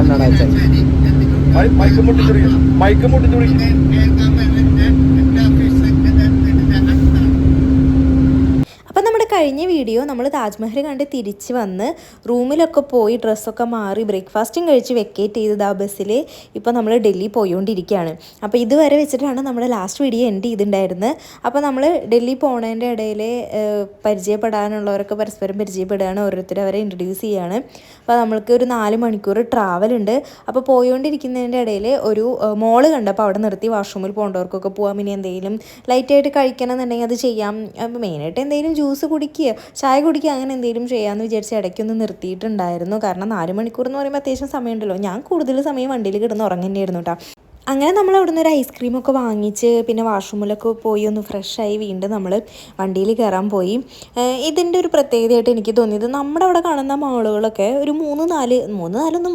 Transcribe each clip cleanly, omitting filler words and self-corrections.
കണ്ണട വെച്ചാൽ മൈക്ക് മുട്ടിച്ചു. അപ്പം നമ്മുടെ കഴിഞ്ഞ വീഡിയോ നമ്മൾ താജ്മഹൽ കണ്ട് തിരിച്ച് വന്ന് റൂമിലൊക്കെ പോയി ഡ്രസ്സൊക്കെ മാറി ബ്രേക്ക്ഫാസ്റ്റും കഴിച്ച് വെക്കേറ്റ് ചെയ്തത് ആ ബസ്സിൽ ഇപ്പോൾ നമ്മൾ ഡൽഹി പോയിക്കൊണ്ടിരിക്കുകയാണ്. അപ്പോൾ ഇതുവരെ വെച്ചിട്ടാണ് നമ്മൾ ലാസ്റ്റ് വീഡിയോ എൻഡ് ചെയ്തിട്ടുണ്ടായിരുന്നത്. അപ്പോൾ നമ്മൾ ഡൽഹി പോണതിൻ്റെ ഇടയിൽ പരിചയപ്പെടാനുള്ളവരൊക്കെ പരസ്പരം പരിചയപ്പെടുകയാണ്, ഓരോരുത്തർ അവരെ ഇൻട്രൊഡ്യൂസ് ചെയ്യുകയാണ്. അപ്പോൾ നമ്മൾക്ക് ഒരു 4 മണിക്കൂർ ട്രാവലുണ്ട്. അപ്പോൾ പോയിക്കൊണ്ടിരിക്കുന്നതിൻ്റെ ഇടയിൽ ഒരു മോള് കണ്ടപ്പോൾ അവിടെ നിർത്തി വാഷ്റൂമിൽ പോകേണ്ടവർക്കൊക്കെ പോകാം, ഇനി എന്തെങ്കിലും ലൈറ്റായിട്ട് കഴിക്കണം എന്നുണ്ടെങ്കിൽ അത് ചെയ്യാം, അപ്പോൾ മെയിനായിട്ട് എന്തെങ്കിലും ജ്യൂസ് കുടിക്കുക, ചായ കുടിക്കുക, അങ്ങനെ എന്തെങ്കിലും ചെയ്യാമെന്ന് വിചാരിച്ച് ഇടയ്ക്കൊന്ന് നിർത്തിയിട്ടുണ്ടായിരുന്നു. കാരണം 4 മണിക്കൂർ എന്ന് പറയുമ്പോൾ അത്യാവശ്യം സമയമുണ്ടല്ലോ. ഞാൻ കൂടുതൽ സമയം വണ്ടിയിൽ കിടന്ന് ഉറങ്ങുന്നതായിരുന്നു കേട്ടോ. അങ്ങനെ നമ്മൾ അവിടെ നിന്ന് ഒരു ഐസ്ക്രീമൊക്കെ വാങ്ങിച്ച് പിന്നെ വാഷ്റൂമിലൊക്കെ പോയി ഒന്ന് ഫ്രഷായി വീണ്ടും നമ്മൾ വണ്ടിയിൽ കയറാൻ പോയി. ഇതിൻ്റെ ഒരു പ്രത്യേകതയായിട്ട് എനിക്ക് തോന്നിയത്, നമ്മുടെ അവിടെ കാണുന്ന മാളുകളൊക്കെ ഒരു 3-4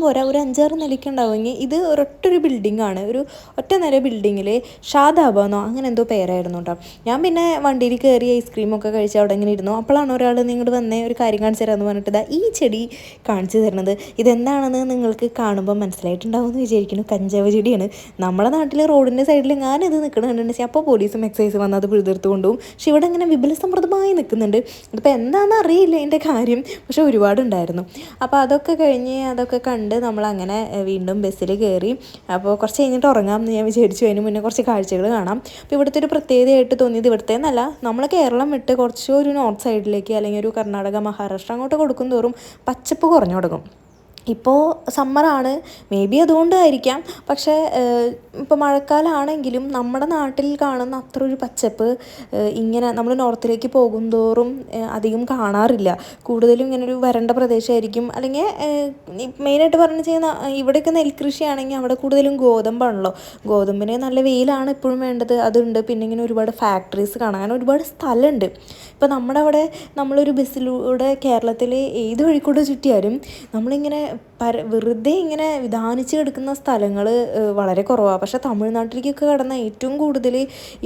പോരാ, ഒരു 5-6 നിലയ്ക്ക് ഉണ്ടാവുമെങ്കിൽ ഇത് ഒരൊറ്റൊരു ബിൽഡിങ്ങാണ്. ഒരു ഒറ്റ നില ബിൽഡിങ്ങിൽ ഷാദാബാന്നോ അങ്ങനെ എന്തോ പേരായിരുന്നു കേട്ടോ. ഞാൻ പിന്നെ വണ്ടിയിൽ കയറി ഐസ്ക്രീമൊക്കെ കഴിച്ച് അവിടെ ഇങ്ങനെ ഇരുന്നു. അപ്പോഴാണ് ഒരാൾ നിങ്ങോട്ട് വന്നേ ഒരു കാര്യം കാണിച്ചു തരാമെന്ന് പറഞ്ഞിട്ട് ഈ ചെടി കാണിച്ചു തരുന്നത്. ഇതെന്താണെന്ന് നിങ്ങൾക്ക് കാണുമ്പോൾ മനസ്സിലായിട്ടുണ്ടാവുമെന്ന് വിചാരിക്കുന്നു. കഞ്ചാവ് ചെടിയാണ്. നമ്മുടെ നാട്ടിൽ റോഡിൻ്റെ സൈഡിൽ ഞാനിത് നിൽക്കണമെന്ന് അപ്പോൾ പോലീസും എക്സൈസും വന്ന് അത് പിഴുതെടുത്ത് കൊണ്ടുപോകും. പക്ഷെ ഇവിടെ ഇങ്ങനെ വിപുലസമൃദ്ധമായി നിൽക്കുന്നുണ്ട്. അതിപ്പോൾ എന്താണെന്ന് അറിയില്ല എൻ്റെ കാര്യം, പക്ഷെ ഒരുപാടുണ്ടായിരുന്നു. അപ്പോൾ അതൊക്കെ കഴിഞ്ഞ് അതൊക്കെ കണ്ട് നമ്മളങ്ങനെ വീണ്ടും ബസ്സിൽ കയറി. അപ്പോൾ കുറച്ച് കഴിഞ്ഞിട്ട് ഉറങ്ങാമെന്ന് ഞാൻ വിചാരിച്ചു. അതിന് മുന്നേ കുറച്ച് കാഴ്ചകൾ കാണാം. അപ്പോൾ ഇവിടുത്തെ ഒരു പ്രത്യേകതയായിട്ട് തോന്നിയത്, ഇവിടുത്തെ എന്നല്ല, നമ്മൾ കേരളം വിട്ട് കുറച്ച് ഒരു നോർത്ത് സൈഡിലേക്ക് അല്ലെങ്കിൽ ഒരു കർണാടക, മഹാരാഷ്ട്ര അങ്ങോട്ട് കൊടുക്കും തോറും പച്ചപ്പ് കുറഞ്ഞു തുടങ്ങും. ഇപ്പോൾ സമ്മറാണ്, മേ ബി അതുകൊണ്ടായിരിക്കാം. പക്ഷേ ഇപ്പോൾ മഴക്കാലമാണെങ്കിലും നമ്മുടെ നാട്ടിൽ കാണുന്ന അത്ര ഒരു പച്ചപ്പ് ഇങ്ങനെ നമ്മൾ നോർത്തിലേക്ക് പോകും തോറും അധികം കാണാറില്ല. കൂടുതലും ഇങ്ങനെ ഒരു വരണ്ട പ്രദേശമായിരിക്കും. അല്ലെങ്കിൽ മെയിനായിട്ട് പറഞ്ഞു ചെയ്യുന്ന ഇവിടെയൊക്കെ നെൽകൃഷിയാണെങ്കിൽ അവിടെ കൂടുതലും ഗോതമ്പാണല്ലോ. ഗോതമ്പിന് നല്ല വെയിലാണ് എപ്പോഴും വേണ്ടത്, അതുണ്ട്. പിന്നെ ഇങ്ങനെ ഒരുപാട് ഫാക്ടറീസ് കാണാൻ, അങ്ങനെ ഒരുപാട് സ്ഥലമുണ്ട്. ഇപ്പോൾ നമ്മുടെ അവിടെ നമ്മളൊരു ബസ്സിലൂടെ കേരളത്തിൽ ഏത് വഴിക്കൂടെ ചുറ്റിയാലും നമ്മളിങ്ങനെ വെറുതെ ഇങ്ങനെ വിധാനിച്ച് കിടക്കുന്ന സ്ഥലങ്ങൾ വളരെ കുറവാണ്. പക്ഷേ തമിഴ്നാട്ടിലേക്കൊക്കെ കടന്ന ഏറ്റവും കൂടുതൽ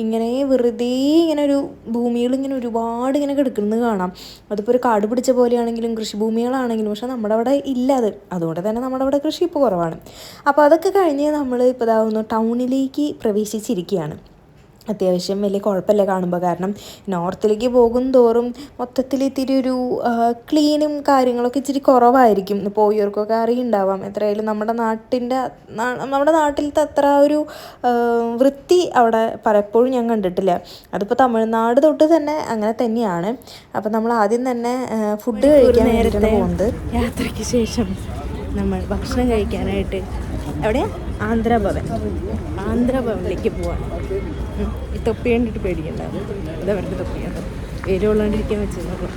ഇങ്ങനെ വെറുതെ ഇങ്ങനെ ഒരു ഭൂമികൾ ഇങ്ങനെ ഒരുപാട് ഇങ്ങനെ കിടക്കുന്നത് കാണാം. അതിപ്പോൾ ഒരു കാട് പിടിച്ച പോലെയാണെങ്കിലും കൃഷിഭൂമികളാണെങ്കിലും, പക്ഷേ നമ്മുടെ അവിടെ ഇല്ല അത്. അതുകൊണ്ട് തന്നെ നമ്മുടെ അവിടെ കൃഷി ഇപ്പോൾ കുറവാണ്. അപ്പോൾ അതൊക്കെ കഴിഞ്ഞ് നമ്മൾ ഇപ്പോൾ ഇതാവുന്നു ടൗണിലേക്ക് പ്രവേശിച്ചിരിക്കുകയാണ്. അത്യാവശ്യം വലിയ കുഴപ്പമില്ല കാണുമ്പോൾ. കാരണം നോർത്തിലേക്ക് പോകും തോറും മൊത്തത്തിൽ ഇത്തിരി ഒരു ക്ലീനും കാര്യങ്ങളൊക്കെ ഇച്ചിരി കുറവായിരിക്കും. പോയവർക്കൊക്കെ അറിയുണ്ടാവാം. എത്രയായാലും നമ്മുടെ നാട്ടിലത്തെ അത്ര ഒരു വൃത്തി അവിടെ പലപ്പോഴും ഞാൻ കണ്ടിട്ടില്ല. അതിപ്പോൾ തമിഴ്നാട് തൊട്ട് തന്നെ അങ്ങനെ തന്നെയാണ്. അപ്പോൾ നമ്മൾ ആദ്യം തന്നെ ഫുഡ് കഴിക്കാൻ നേരത്തെ പോകുന്നത്. യാത്രയ്ക്ക് ശേഷം നമ്മൾ ഭക്ഷണം കഴിക്കാനായിട്ട് എവിടെയാണ് ആന്ധ്രാഭവനിലേക്ക് പോവാണ്. ഈ തൊപ്പി കണ്ടിട്ട് പേടിക്കണ്ടാവും, അതവരുടെ തൊപ്പിയാണ്, എരിവുള്ളോണ്ടിരിക്കാൻ വെച്ചിരുന്നു.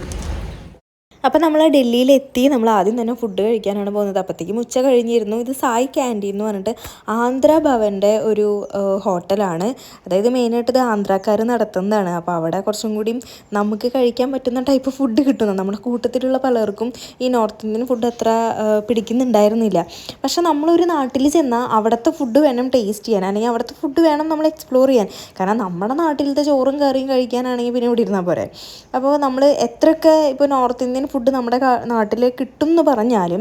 അപ്പോൾ നമ്മൾ ഡൽഹിയിലെത്തി. നമ്മൾ ആദ്യം തന്നെ ഫുഡ് കഴിക്കാനാണ് പോകുന്നത്. അപ്പോഴത്തേക്കും ഉച്ച കഴിഞ്ഞിരുന്നു. ഇത് സായി ക്യാൻറ്റീൻ എന്ന് പറഞ്ഞിട്ട് ആന്ധ്രാഭവൻ്റെ ഒരു ഹോട്ടലാണ്. അതായത് മെയിനായിട്ട് ഇത് ആന്ധ്രാക്കാർ നടത്തുന്നതാണ്. അപ്പോൾ അവിടെ കുറച്ചും കൂടി നമുക്ക് കഴിക്കാൻ പറ്റുന്ന ടൈപ്പ് ഫുഡ് കിട്ടുന്നു. നമ്മുടെ കൂട്ടത്തിലുള്ള പലർക്കും ഈ നോർത്ത് ഇന്ത്യൻ ഫുഡ് അത്ര പിടിക്കുന്നുണ്ടായിരുന്നില്ല. പക്ഷെ നമ്മളൊരു നാട്ടിൽ ചെന്നാൽ അവിടുത്തെ ഫുഡ് വേണം ടേസ്റ്റ് ചെയ്യാൻ, അല്ലെങ്കിൽ അവിടുത്തെ ഫുഡ് വേണം നമ്മൾ എക്സ്പ്ലോർ ചെയ്യാൻ. കാരണം നമ്മുടെ നാട്ടിലത്തെ ചോറും കറിയും കഴിക്കാനാണെങ്കിൽ പിന്നെ ഇവിടെ ഇരുന്നാൽ പോരെ. അപ്പോൾ നമ്മൾ എത്രയൊക്കെ ഇപ്പോൾ നോർത്ത് ഇന്ത്യൻ ഫുഡ് നമ്മുടെ നാട്ടിൽ കിട്ടും എന്ന് പറഞ്ഞാലും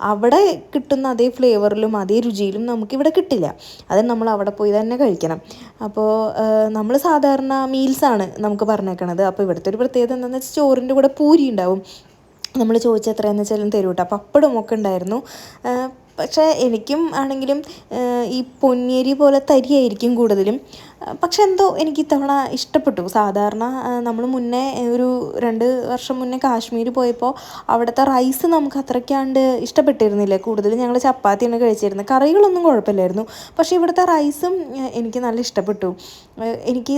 അവിടെ കിട്ടുന്ന അതേ ഫ്ലേവറിലും അതേ രുചിയിലും നമുക്കിവിടെ കിട്ടില്ല. അത് നമ്മൾ അവിടെ പോയി തന്നെ കഴിക്കണം. അപ്പോൾ നമ്മൾ സാധാരണ മീൽസാണ് നമുക്ക് പറഞ്ഞേക്കണത്. അപ്പോൾ ഇവിടുത്തെ ഒരു പ്രത്യേകത എന്താണെന്ന് വെച്ചാൽ ചോറിൻ്റെ കൂടെ പൂരി ഉണ്ടാവും. നമ്മൾ ചോദിച്ചാൽ എത്രയാണെന്ന് വെച്ചാലും തരും കേട്ടോ. പപ്പടം ഒക്കെ ഉണ്ടായിരുന്നു. പക്ഷേ എനിക്കും ആണെങ്കിലും ഈ പൊന്നിയരി പോലെ തരിയായിരിക്കും കൂടുതലും. പക്ഷെ എന്തോ എനിക്ക് ഇത്തവണ ഇഷ്ടപ്പെട്ടു. സാധാരണ നമ്മൾ മുന്നേ ഒരു 2 വർഷം മുന്നേ കാശ്മീർ പോയപ്പോൾ അവിടുത്തെ റൈസ് നമുക്ക് അത്രയ്ക്കാണ്ട് ഇഷ്ടപ്പെട്ടിരുന്നില്ല. കൂടുതലും ഞങ്ങൾ ചപ്പാത്തിയാണ് കഴിച്ചിരുന്നത്. കറികളൊന്നും കുഴപ്പമില്ലായിരുന്നു. പക്ഷേ ഇവിടുത്തെ റൈസും എനിക്ക് നല്ല ഇഷ്ടപ്പെട്ടു.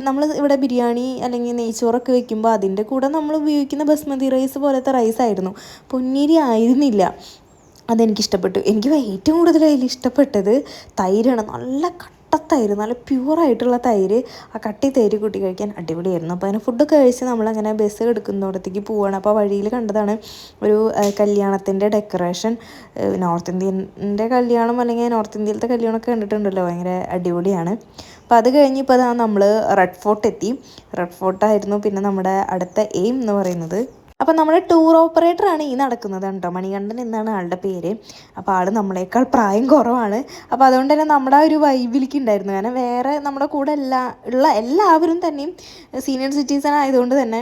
നമ്മൾ ഇവിടെ ബിരിയാണി അല്ലെങ്കിൽ നെയ്ച്ചോറൊക്കെ വെക്കുമ്പോൾ അതിൻ്റെ കൂടെ നമ്മൾ ഉപയോഗിക്കുന്ന ബസ്മതി റൈസ് പോലത്തെ റൈസായിരുന്നു, പൊന്നിയരി ആയിരുന്നില്ല. അതെനിക്കിഷ്ടപ്പെട്ടു. എനിക്ക് ഏറ്റവും കൂടുതൽ അതിൽ ഇഷ്ടപ്പെട്ടത് തൈരാണ്. നല്ല കട്ടത്തൈര്, നല്ല പ്യൂറായിട്ടുള്ള തൈര്. ആ കട്ടി തൈര് കൂട്ടി കഴിക്കാൻ അടിപൊളിയായിരുന്നു. അപ്പോൾ അതിന് ഫുഡൊക്കെ കഴിച്ച് നമ്മളങ്ങനെ ബസ് എടുക്കുന്നിടത്തേക്ക് പോവുകയാണ്. അപ്പോൾ വഴിയിൽ കണ്ടതാണ് ഒരു കല്യാണത്തിൻ്റെ ഡെക്കറേഷൻ. നോർത്ത് ഇന്ത്യൻ്റെ കല്യാണം അല്ലെങ്കിൽ നോർത്ത് ഇന്ത്യയിലത്തെ കല്യാണമൊക്കെ കണ്ടിട്ടുണ്ടല്ലോ, ഭയങ്കര അടിപൊളിയാണ്. അപ്പോൾ അത് കഴിഞ്ഞ് ഇപ്പോൾ നമ്മൾ റെഡ് ഫോർട്ട് എത്തി. റെഡ് ഫോർട്ടായിരുന്നു പിന്നെ നമ്മുടെ അടുത്ത എയിം എന്ന് പറയുന്നത്. അപ്പം നമ്മുടെ ടൂർ ഓപ്പറേറ്ററാണ് ഈ നടക്കുന്നത് കേട്ടോ. മണികണ്ഠൻ എന്നാണ് ആളുടെ പേര്. അപ്പോൾ ആൾ നമ്മളെക്കാൾ പ്രായം കുറവാണ്. അപ്പോൾ അതുകൊണ്ട് തന്നെ നമ്മുടെ ആ ഒരു വൈബിലേക്ക് ഉണ്ടായിരുന്നു. കാരണം വേറെ നമ്മുടെ കൂടെ എല്ലാവരും തന്നെയും സീനിയർ സിറ്റിസൺ ആയതുകൊണ്ട് തന്നെ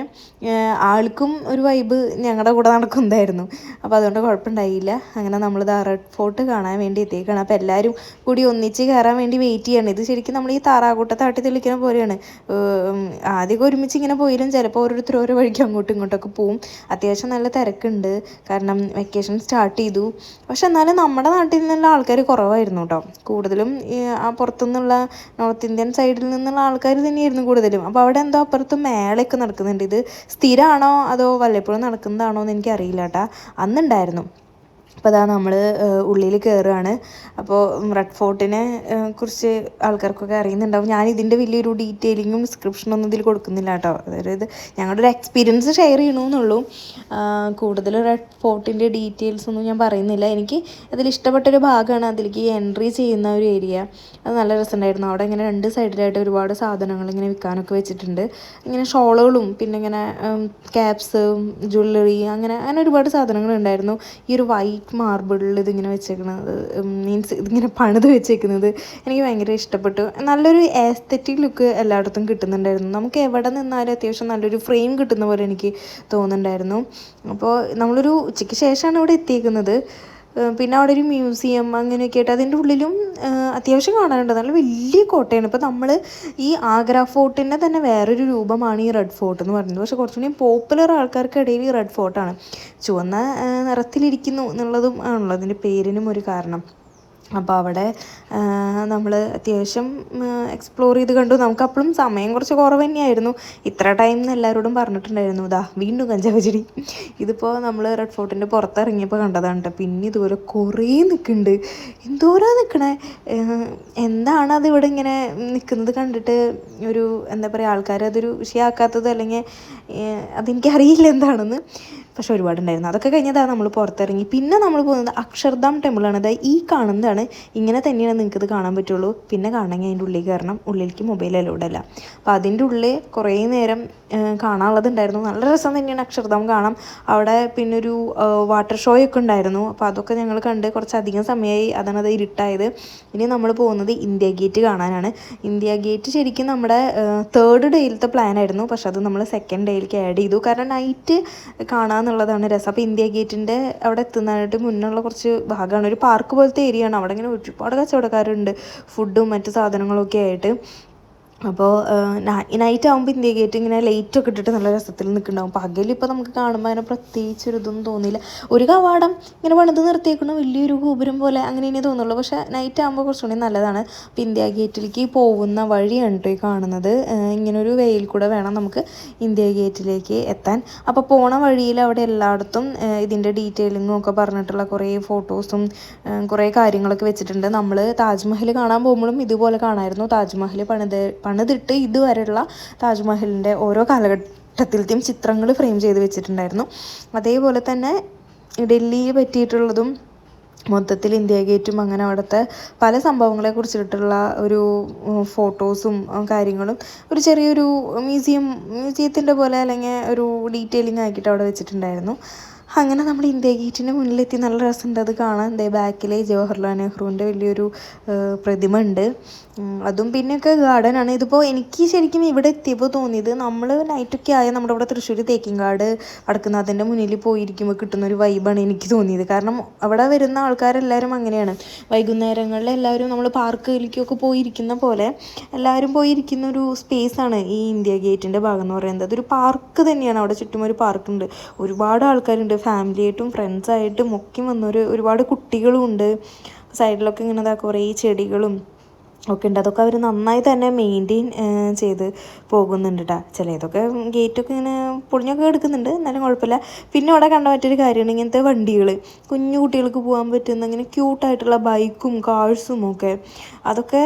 ആൾക്കും ഒരു വൈബ് ഞങ്ങളുടെ കൂടെ നടക്കുന്നതായിരുന്നു. അപ്പോൾ അതുകൊണ്ട് കുഴപ്പമുണ്ടായില്ല. അങ്ങനെ നമ്മളിത് റെഡ് ഫോർട്ട് കാണാൻ വേണ്ടി എത്തിയേക്കാണ്. അപ്പോൾ എല്ലാവരും കൂടി ഒന്നിച്ച് കയറാൻ വേണ്ടി വെയിറ്റ് ചെയ്യാണ്. ഇത് ശരിക്കും നമ്മൾ ഈ താറാകൂട്ടത്തെ തട്ടി തെളിക്കുന്ന പോലെയാണ്. ആദ്യമൊക്കെ ഒരുമിച്ച് ഇങ്ങനെ പോയാലും ചിലപ്പോൾ ഓരോരുത്തർ ഓരോ വഴിക്ക് അങ്ങോട്ടും ഇങ്ങോട്ടൊക്കെ പോവും. അത്യാവശ്യം നല്ല തിരക്കുണ്ട്, കാരണം വെക്കേഷൻ സ്റ്റാർട്ട് ചെയ്തു. പക്ഷെ എന്നാലും നമ്മുടെ നാട്ടിൽ നിന്നുള്ള ആൾക്കാർ കുറവായിരുന്നു കേട്ടോ. കൂടുതലും ആ പുറത്തുനിന്നുള്ള നോർത്ത് ഇന്ത്യൻ സൈഡിൽ നിന്നുള്ള ആൾക്കാർ തന്നെയായിരുന്നു കൂടുതലും. അപ്പോൾ അവിടെ എന്തോ അപ്പുറത്ത് മേളയൊക്കെ നടക്കുന്നുണ്ട്. ഇത് സ്ഥിരമാണോ അതോ വല്ലപ്പോഴും നടക്കുന്നതാണോ എന്ന് എനിക്കറിയില്ല കേട്ടോ. അന്നുണ്ടായിരുന്നു. അപ്പോൾ അതാ നമ്മൾ ഉള്ളിൽ കയറുകയാണ്. അപ്പോൾ റെഡ് ഫോർട്ടിനെ കുറിച്ച് ആൾക്കാർക്കൊക്കെ അറിയുന്നുണ്ടാവും. ഞാനിതിൻ്റെ വലിയൊരു ഡീറ്റെയിലിങ്ങും ഡിസ്ക്രിപ്ഷനൊന്നും ഇതിൽ കൊടുക്കുന്നില്ല കേട്ടോ. അതായത് ഞങ്ങളുടെ ഒരു എക്സ്പീരിയൻസ് ഷെയർ ചെയ്യണമെന്നുള്ളൂ. കൂടുതൽ റെഡ് ഫോർട്ടിൻ്റെ ഡീറ്റെയിൽസ് ഒന്നും ഞാൻ പറയുന്നില്ല. എനിക്ക് അതിലിഷ്ടപ്പെട്ടൊരു ഭാഗമാണ് അതിലേക്ക് എൻട്രി ചെയ്യുന്ന ഒരു ഏരിയ. അത് നല്ല രസമുണ്ടായിരുന്നു. അവിടെ ഇങ്ങനെ 2 സൈഡിലായിട്ട് ഒരുപാട് സാധനങ്ങൾ ഇങ്ങനെ വിൽക്കാനൊക്കെ വെച്ചിട്ടുണ്ട്. ഇങ്ങനെ ഷോളുകളും പിന്നെ ഇങ്ങനെ ക്യാപ്സ്, ജ്വല്ലറി, അങ്ങനെ ഒരുപാട് സാധനങ്ങളുണ്ടായിരുന്നു. ഈ ഒരു വൈറ്റ് മാർബിളിൽ ഇതിങ്ങനെ വെച്ചേക്കുന്നത്, മീൻസ് ഇതിങ്ങനെ പണിത് വെച്ചേക്കുന്നത് എനിക്ക് ഭയങ്കര ഇഷ്ടപ്പെട്ടു. നല്ലൊരു ആസ്തെറ്റിക് ലുക്ക് എല്ലായിടത്തും കിട്ടുന്നുണ്ടായിരുന്നു. നമുക്ക് എവിടെ നിന്നാലും അത്യാവശ്യം നല്ലൊരു ഫ്രെയിം കിട്ടുന്ന പോലെ എനിക്ക് തോന്നുന്നുണ്ടായിരുന്നു. അപ്പോൾ നമ്മളൊരു ഉച്ചയ്ക്ക് ശേഷമാണ് ഇവിടെ എത്തിയേക്കുന്നത്. പിന്നെ അവിടെ ഒരു മ്യൂസിയം അങ്ങനെയൊക്കെ ആയിട്ട് അതിൻ്റെ ഉള്ളിലും അത്യാവശ്യം കാണാനുണ്ട്. നല്ല വലിയ കോട്ടയാണ്. ഇപ്പോൾ നമ്മൾ ഈ ആഗ്ര ഫോർട്ടിൻ്റെ തന്നെ വേറൊരു രൂപമാണ് ഈ റെഡ് ഫോർട്ട് എന്ന് പറയുന്നത്. പക്ഷേ കുറച്ചുകൂടി പോപ്പുലർ ആൾക്കാർക്കിടയിൽ ഈ റെഡ് ഫോർട്ടാണ്. ചുവന്ന നിറത്തിലിരിക്കുന്നു എന്നുള്ളതും ആണല്ലോ അതിൻ്റെ പേരിനും ഒരു കാരണം. അപ്പോൾ അവിടെ നമ്മൾ അത്യാവശ്യം എക്സ്പ്ലോർ ചെയ്ത് കണ്ടു. നമുക്കപ്പോഴും സമയം കുറച്ച് കുറവ് തന്നെയായിരുന്നു. ഇത്ര ടൈം എന്ന് എല്ലാവരോടും പറഞ്ഞിട്ടുണ്ടായിരുന്നു. വീണ്ടും കഞ്ചാവ് ചെടി. ഇതിപ്പോൾ നമ്മൾ റെഡ് ഫോർട്ടിൻ്റെ പുറത്തിറങ്ങിയപ്പോൾ കണ്ടതാണ് കേട്ടോ. പിന്നെ ഇതുപോലെ കുറേ നിൽക്കുന്നുണ്ട്. എന്തോരാ നിൽക്കണേ. എന്താണ് അത് ഇവിടെ ഇങ്ങനെ നിൽക്കുന്നത് കണ്ടിട്ട് ഒരു എന്താ പറയുക, ആൾക്കാർ അതൊരു വിഷയമാക്കാത്തത്, അല്ലെങ്കിൽ അതെനിക്കറിയില്ല എന്താണെന്ന്. പക്ഷെ ഒരുപാടുണ്ടായിരുന്നു. അതൊക്കെ കഴിഞ്ഞതാണ് നമ്മൾ പുറത്തിറങ്ങി. പിന്നെ നമ്മൾ പോകുന്നത് അക്ഷർധാം ടെമ്പിളാണ്. അതായത് ഈ കാണുന്നതാണ്. ഇങ്ങനെ തന്നെയാണ് നിങ്ങൾക്കിത് കാണാൻ പറ്റുള്ളൂ. പിന്നെ കാണണമെങ്കിൽ അതിൻ്റെ ഉള്ളിൽ കയറണം. ഉള്ളിലേക്ക് മൊബൈൽ അലൗഡല്ല. അപ്പോൾ അതിൻ്റെ ഉള്ളിൽ കുറേ നേരം കാണാനുള്ളതുണ്ടായിരുന്നു. നല്ല രസം തന്നെയാണ് അക്ഷർധാം കാണാം. അവിടെ പിന്നെ ഒരു വാട്ടർ ഷോ ഒക്കെ ഉണ്ടായിരുന്നു. അപ്പോൾ അതൊക്കെ ഞങ്ങൾ കണ്ട് കുറച്ചധികം സമയമായി. അതാണ് അത് ഇരുട്ടായത്. ഇനി നമ്മൾ പോകുന്നത് ഇന്ത്യ ഗേറ്റ് കാണാനാണ്. ഇന്ത്യ ഗേറ്റ് ശരിക്കും നമ്മുടെ 3rd ഡേയിലത്തെ പ്ലാനായിരുന്നു. പക്ഷെ അത് നമ്മൾ 2nd ഡേയിലേക്ക് ആഡ് ചെയ്തു. കാരണം നൈറ്റ് കാണാമെന്നുള്ളതാണ് രസം. അപ്പോൾ ഇന്ത്യ ഗേറ്റിൻ്റെ അവിടെ എത്തുന്നതായിട്ട് മുന്നുള്ള കുറച്ച് ഭാഗമാണ്. ഒരു പാർക്ക് പോലത്തെ ഏരിയ ആണ്. അവിടെ ഇങ്ങനെ ഒരുപാട് കച്ചവടക്കാരുണ്ട്, ഫുഡും മറ്റു സാധനങ്ങളൊക്കെ ആയിട്ട്. അപ്പോൾ നൈറ്റ് ആകുമ്പോൾ ഇന്ത്യ ഗേറ്റ് ഇങ്ങനെ ലൈറ്റൊക്കെ ഇട്ടിട്ട് നല്ല രസത്തിൽ നിൽക്കുന്നുണ്ടാവും. പകലിപ്പോൾ നമുക്ക് കാണുമ്പോൾ അതിനെ പ്രത്യേകിച്ചൊരു ഇതൊന്നും തോന്നിയില്ല. ഒരു കവാടം ഇങ്ങനെ പണിത് നിർത്തിയേക്കണ വലിയൊരു ഗോപുരം പോലെ അങ്ങനെ ഇനി തോന്നുള്ളൂ. പക്ഷേ നൈറ്റ് ആകുമ്പോൾ കുറച്ചുകൂടി നല്ലതാണ്. അപ്പോൾ ഇന്ത്യ ഗേറ്റിലേക്ക് പോകുന്ന വഴിയാണ് കേട്ടോ ഈ കാണുന്നത്. ഇങ്ങനൊരു വെയിൽ കൂടെ വേണം നമുക്ക് ഇന്ത്യ ഗേറ്റിലേക്ക് എത്താൻ. അപ്പോൾ പോണ വഴിയിൽ അവിടെ എല്ലായിടത്തും ഇതിൻ്റെ ഡീറ്റെയിലിങ്ങും ഒക്കെ പറഞ്ഞിട്ടുള്ള കുറേ ഫോട്ടോസും കുറേ കാര്യങ്ങളൊക്കെ വെച്ചിട്ടുണ്ട്. നമ്മൾ താജ്മഹൽ കാണാൻ പോകുമ്പോഴും ഇതുപോലെ കാണാമായിരുന്നു. താജ്മഹൽ പണിതിട്ട് ഇതുവരെയുള്ള താജ്മഹലിൻ്റെ ഓരോ കാലഘട്ടത്തിലത്തെയും ചിത്രങ്ങൾ ഫ്രെയിം ചെയ്ത് വെച്ചിട്ടുണ്ടായിരുന്നു. അതേപോലെ തന്നെ ഡൽഹിയെ പറ്റിയിട്ടുള്ളതും മൊത്തത്തിൽ ഇന്ത്യ ഗേറ്റും അങ്ങനെ അവിടുത്തെ പല സംഭവങ്ങളെ കുറിച്ചിട്ടുള്ള ഒരു ഫോട്ടോസും കാര്യങ്ങളും ഒരു ചെറിയൊരു മ്യൂസിയത്തിൻ്റെ പോലെ അല്ലെങ്കിൽ ഒരു ഡീറ്റെയിലിംഗ് ആക്കിയിട്ട് അവിടെ വെച്ചിട്ടുണ്ടായിരുന്നു. അങ്ങനെ നമ്മൾ ഇന്ത്യ ഗേറ്റിൻ്റെ മുന്നിലെത്തി. നല്ല രസമുണ്ട് അത് കാണാൻ. ബാക്കിൽ ജവഹർലാൽ നെഹ്റുവിൻ്റെ വലിയൊരു പ്രതിമ ഉണ്ട്. അതും പിന്നെയൊക്കെ ഗാർഡനാണ്. ഇതിപ്പോൾ എനിക്ക് ശരിക്കും ഇവിടെ എത്തിയപ്പോൾ തോന്നിയത്, നമ്മൾ നൈറ്റൊക്കെ ആയ നമ്മുടെ ഇവിടെ തൃശ്ശൂർ തേക്കിൻകാട് വടക്കുന്നാഥൻ്റെ മുന്നിൽ പോയിരിക്കുമ്പോൾ കിട്ടുന്നൊരു വൈബാണ് എനിക്ക് തോന്നിയത്. കാരണം അവിടെ വരുന്ന ആൾക്കാരെല്ലാവരും അങ്ങനെയാണ്. വൈകുന്നേരങ്ങളിൽ എല്ലാവരും നമ്മൾ പാർക്കിലേക്കൊക്കെ പോയിരിക്കുന്ന പോലെ എല്ലാവരും പോയിരിക്കുന്ന ഒരു സ്പേസാണ് ഈ ഇന്ത്യ ഗേറ്റിൻ്റെ ഭാഗം എന്ന് പറയുന്നത്. അതൊരു പാർക്ക് തന്നെയാണ്. അവിടെ ചുറ്റും ഒരു പാർക്കുണ്ട്. ഒരുപാട് ആൾക്കാരുണ്ട്. ഫാമിലിയായിട്ടും ഫ്രണ്ട്സായിട്ടും ഒക്കെ വന്നൊരു ഒരുപാട് കുട്ടികളും ഉണ്ട്. സൈഡിലൊക്കെ ഇങ്ങനെ കുറേ ചെടികളും ഒക്കെ ഉണ്ട്. അതൊക്കെ അവർ നന്നായി തന്നെ മെയിൻറ്റെയിൻ ചെയ്ത് പോകുന്നുണ്ട് കേട്ടോ. ചിലതൊക്കെ ഗേറ്റൊക്കെ ഇങ്ങനെ പൊളിഞ്ഞൊക്കെ എടുക്കുന്നുണ്ട്, എന്നാലും കുഴപ്പമില്ല. പിന്നെ അവിടെ കണ്ട മറ്റൊരു കാര്യമാണ് ഇങ്ങനത്തെ വണ്ടികൾ, കുഞ്ഞു കുട്ടികൾക്ക് പോകാൻ പറ്റുന്ന ഇങ്ങനെ ക്യൂട്ടായിട്ടുള്ള ബൈക്കും കാഴ്സും ഒക്കെ. അതൊക്കെ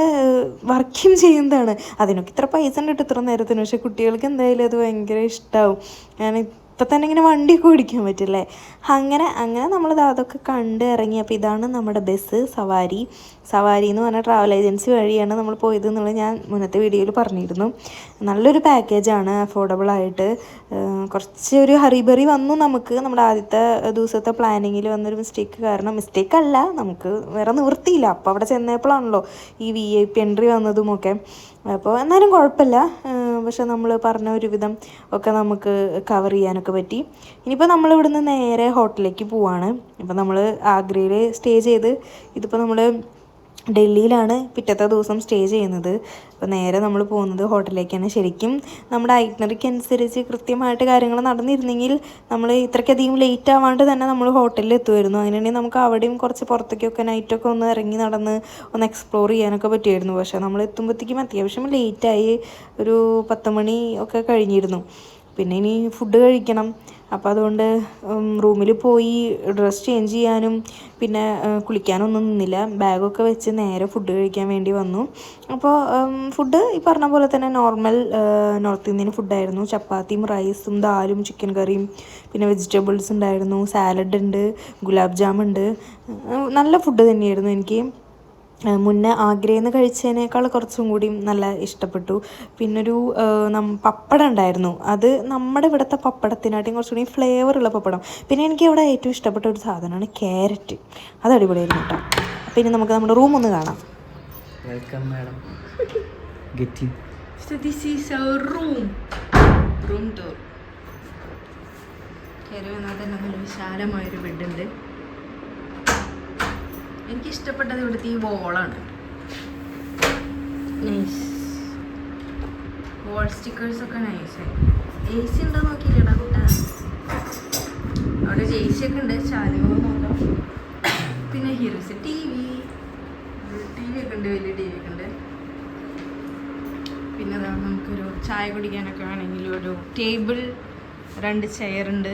വർക്കും ചെയ്യുന്നതാണ്. അതിനൊക്കെ ഇത്ര പൈസ ഉണ്ട് ഇത്ര നേരത്തിന്. പക്ഷേ കുട്ടികൾക്ക് എന്തായാലും അത് ഭയങ്കര ഇഷ്ടമാവും. ഞാൻ അപ്പം തന്നെ ഇങ്ങനെ വണ്ടിയൊക്കെ ഓടിക്കാൻ പറ്റില്ലേ. അങ്ങനെ നമ്മളിത് അതൊക്കെ കണ്ട് ഇറങ്ങി. അപ്പോൾ ഇതാണ് നമ്മുടെ ബസ് സവാരി എന്ന് പറഞ്ഞ ട്രാവൽ ഏജൻസി വഴിയാണ് നമ്മൾ പോയത് എന്നുള്ളത് ഞാൻ മുന്നത്തെ വീഡിയോയിൽ പറഞ്ഞിരുന്നു. നല്ലൊരു പാക്കേജാണ്, അഫോർഡബിളായിട്ട്. കുറച്ച് ഒരു ഹറിബറി വന്നു നമുക്ക് നമ്മുടെ ആദ്യത്തെ ദിവസത്തെ പ്ലാനിങ്ങിൽ വന്നൊരു മിസ്റ്റേക്കല്ല, നമുക്ക് വേറെ നിവൃത്തിയില്ല. അപ്പോൾ അവിടെ ചെന്നപ്പോഴാണല്ലോ ഈ VIP എൻട്രി വന്നതുമൊക്കെ. അപ്പോൾ എന്നാലും കുഴപ്പമില്ല. പക്ഷെ നമ്മൾ പറഞ്ഞ ഒരുവിധം ഒക്കെ നമുക്ക് കവർ ചെയ്യാനൊക്കെ പറ്റി. ഇനിയിപ്പോൾ നമ്മൾ ഇവിടുന്ന് നേരെ ഹോട്ടലിലേക്ക് പോവാണ്. ഇപ്പോൾ നമ്മൾ ആഗ്രയിൽ സ്റ്റേ ചെയ്ത്, ഇതിപ്പോൾ നമ്മൾ ഡൽഹിയിലാണ് പിറ്റത്തെ ദിവസം സ്റ്റേ ചെയ്യുന്നത്. അപ്പോൾ നേരെ നമ്മൾ പോകുന്നത് ഹോട്ടലിലേക്കാണ്. ശരിക്കും നമ്മുടെ ഐറ്റിനറിക്ക് അനുസരിച്ച് കൃത്യമായിട്ട് കാര്യങ്ങൾ നടന്നിരുന്നെങ്കിൽ നമ്മൾ ഇത്രയ്ക്കധികം ലേറ്റ് ആവാണ്ട് തന്നെ നമ്മൾ ഹോട്ടലിൽ എത്തുമായിരുന്നു. അങ്ങനെയാണെങ്കിൽ നമുക്ക് അവിടെയും കുറച്ച് പുറത്തേക്കൊക്കെ നൈറ്റൊക്കെ ഒന്ന് ഇറങ്ങി നടന്ന് ഒന്ന് എക്സ്പ്ലോർ ചെയ്യാനൊക്കെ പറ്റുമായിരുന്നു. പക്ഷേ നമ്മൾ എത്തുമ്പോഴത്തേക്കും അത്യാവശ്യം ലേറ്റായി, ഒരു 10 മണി ഒക്കെ കഴിഞ്ഞിരുന്നു. പിന്നെ ഇനി ഫുഡ് കഴിക്കണം. അപ്പോൾ അതുകൊണ്ട് റൂമിൽ പോയി ഡ്രസ്സ് ചേഞ്ച് ചെയ്യാനും പിന്നെ കുളിക്കാനൊന്നും നിന്നില്ല. ബാഗൊക്കെ വെച്ച് നേരെ ഫുഡ് കഴിക്കാൻ വേണ്ടി വന്നു. അപ്പോൾ ഫുഡ് ഈ പറഞ്ഞ പോലെ തന്നെ നോർമൽ നോർത്ത് ഇന്ത്യൻ ഫുഡായിരുന്നു. ചപ്പാത്തിയും റൈസും ദാലും ചിക്കൻ കറിയും പിന്നെ വെജിറ്റബിൾസ് ഉണ്ടായിരുന്നു, സാലഡ് ഉണ്ട്, ഗുലാബ് ജാമുണ്ട്. നല്ല ഫുഡ് തന്നെയായിരുന്നു. എനിക്ക് മുന്നേ ആഗ്രയിൽ നിന്ന് കഴിച്ചതിനേക്കാൾ കുറച്ചും കൂടി നല്ല ഇഷ്ടപ്പെട്ടു. പിന്നൊരു പപ്പടം ഉണ്ടായിരുന്നു. അത് നമ്മുടെ ഇവിടുത്തെ പപ്പടത്തിനായിട്ടും കുറച്ചുകൂടി ഫ്ലേവറുള്ള പപ്പടം. പിന്നെ എനിക്ക് അവിടെ ഏറ്റവും ഇഷ്ടപ്പെട്ട ഒരു സാധനമാണ് ക്യാരറ്റ്. അത് അടിപൊളിയായിരുന്നു കേട്ടോ. പിന്നെ നമുക്ക് നമ്മുടെ റൂം ഒന്ന് കാണാം. Welcome madam. Get in. So this is our room tour. കയറി വന്നാൽ തന്നെ നല്ല വിശാലമായൊരു ബെഡുണ്ട്. എനിക്കിഷ്ടപ്പെട്ടത് ഇവിടുത്തെ ഈ വോളാണ്. നൈസ് വോൾ സ്റ്റിക്കേഴ്സൊക്കെ നൈസായി. AC ഉണ്ടോ നോക്കിയില്ലടാ കൂട്ടാ. അവിടെ AC ഒക്കെ ഉണ്ട്. ചാനലുകൾ നോക്കാം. പിന്നെ ഹീറോസ് TV ഒക്കെ ഉണ്ട്, വലിയ TV ഒക്കെ ഉണ്ട്. പിന്നെ അതാണ് നമുക്കൊരു ചായ കുടിക്കാനൊക്കെ വേണമെങ്കിൽ ഒരു ടേബിൾ, 2 ചെയറുണ്ട്.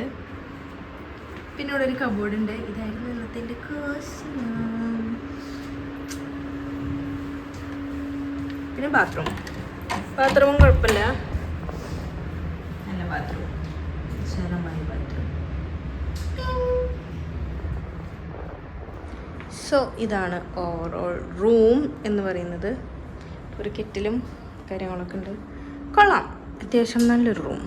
പിന്നെ ഇവിടെ ഒരു കബോർഡ് ഉണ്ട്. ഇതായിരുന്നു ഇന്നത്തെ എൻ്റെ പിന്നെ ബാത്റൂമും കുഴപ്പമില്ല, നല്ല ബാത്റൂം, വിശാലമായ ബാത്റൂം. സോ ഇതാണ് ഓവറോൾ റൂം എന്ന് പറയുന്നത്. ഒരു കെറ്റിലും കാര്യങ്ങളൊക്കെ ഉണ്ട്. കൊള്ളാം, അത്യാവശ്യം നല്ലൊരു റൂം.